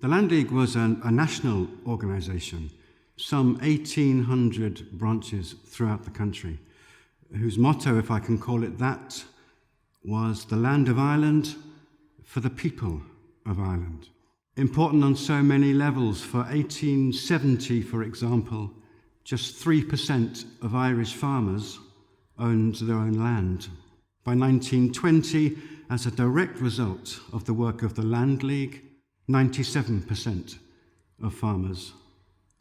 The Land League was a national organisation, some 1,800 branches throughout the country, whose motto, if I can call it that, was the land of Ireland for the people of Ireland. Important on so many levels. For 1870, for example, just 3% of Irish farmers owned their own land. By 1920, as a direct result of the work of the Land League, 97% of farmers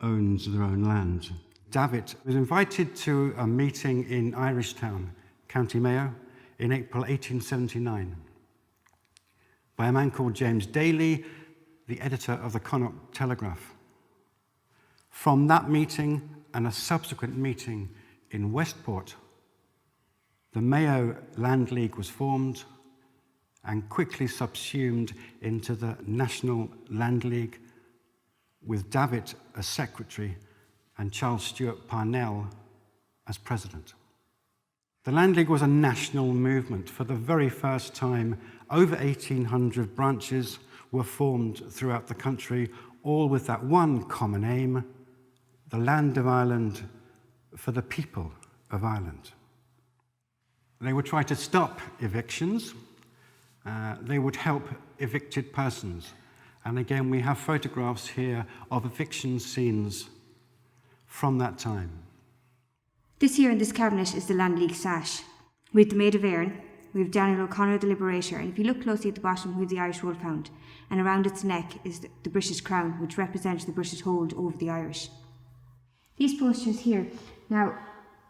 owned their own land. Davitt was invited to a meeting in Irishtown, County Mayo, in April 1879 by a man called James Daly, the editor of the Connaught Telegraph. From that meeting and a subsequent meeting in Westport, the Mayo Land League was formed and quickly subsumed into the National Land League, with Davitt as secretary and Charles Stewart Parnell as president. The Land League was a national movement. For the very first time, over 1,800 branches were formed throughout the country, all with that one common aim: the land of Ireland for the people of Ireland. They would try to stop evictions. They would help evicted persons. And again, we have photographs here of eviction scenes from that time. This here in this cabinet is the Land League sash. We have the Maid of Éireann, we have Daniel O'Connor the Liberator, and if you look closely at the bottom, we have the Irish Wolfhound, and around its neck is the British crown, which represents the British hold over the Irish. These posters here, now,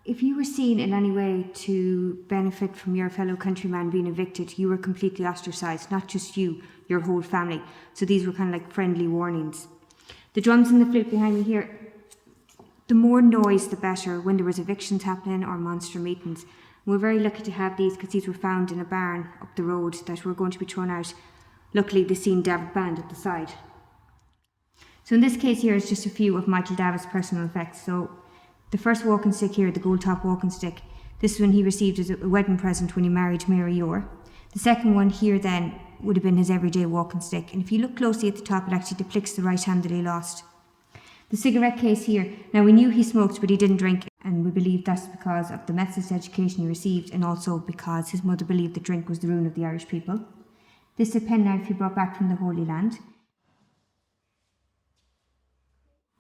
if you were seen in any way to benefit from your fellow countryman being evicted, you were completely ostracised, not just you, your whole family. So these were kind of like friendly warnings. The drums and the flute behind me here, the more noise the better when there was evictions happening or monster meetings. And we're very lucky to have these because these were found in a barn up the road that were going to be thrown out. Luckily, they seen Davitt band at the side. So in this case here is just a few of Michael Davitt's personal effects. So the first walking stick here, the gold top walking stick, this one he received as a wedding present when he married Mary Orr. The second one here then would have been his everyday walking stick. And if you look closely at the top, it actually depicts the right hand that he lost. The cigarette case here, now we knew he smoked but he didn't drink, and we believe that's because of the Methodist education he received and also because his mother believed that drink was the ruin of the Irish people. This is a penknife he brought back from the Holy Land.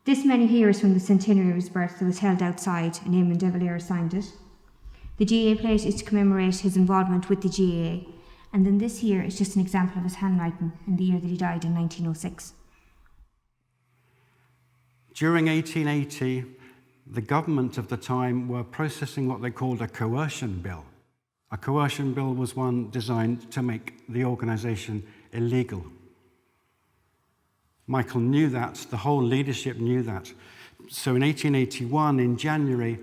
This menu here is from the centenary of his birth that was held outside, and Eamon de Valera signed it. The GAA plate is to commemorate his involvement with the GAA, and then this here is just an example of his handwriting in the year that he died in 1906. During 1880, the government of the time were processing what they called a coercion bill. A coercion bill was one designed to make the organisation illegal. Michael knew that, the whole leadership knew that. So in 1881, in January,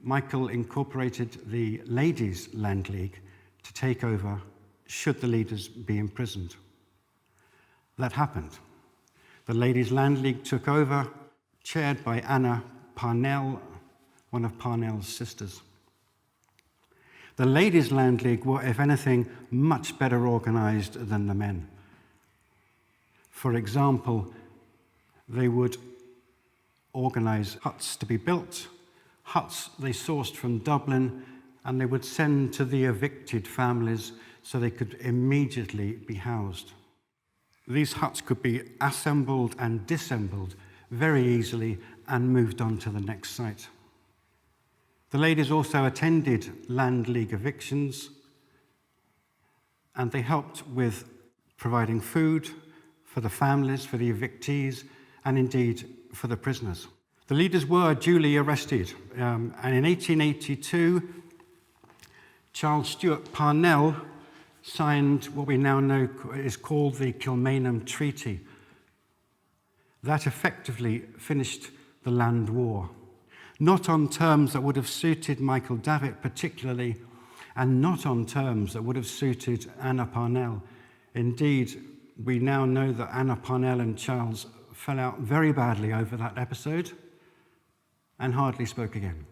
Michael incorporated the Ladies' Land League to take over should the leaders be imprisoned. That happened. The Ladies' Land League took over, chaired by Anna Parnell, one of Parnell's sisters. The Ladies' Land League were, if anything, much better organised than the men. For example, they would organise huts to be built, huts they sourced from Dublin, and they would send to the evicted families so they could immediately be housed. These huts could be assembled and disassembled very easily and moved on to the next site. The ladies also attended Land League evictions, and they helped with providing food for the families, for the evictees, and indeed for the prisoners. The leaders were duly arrested, and in 1882, Charles Stewart Parnell signed what we now know is called the Kilmainham Treaty. That effectively finished the land war, not on terms that would have suited Michael Davitt particularly, and not on terms that would have suited Anna Parnell. Indeed, we now know that Anna Parnell and Charles fell out very badly over that episode and hardly spoke again.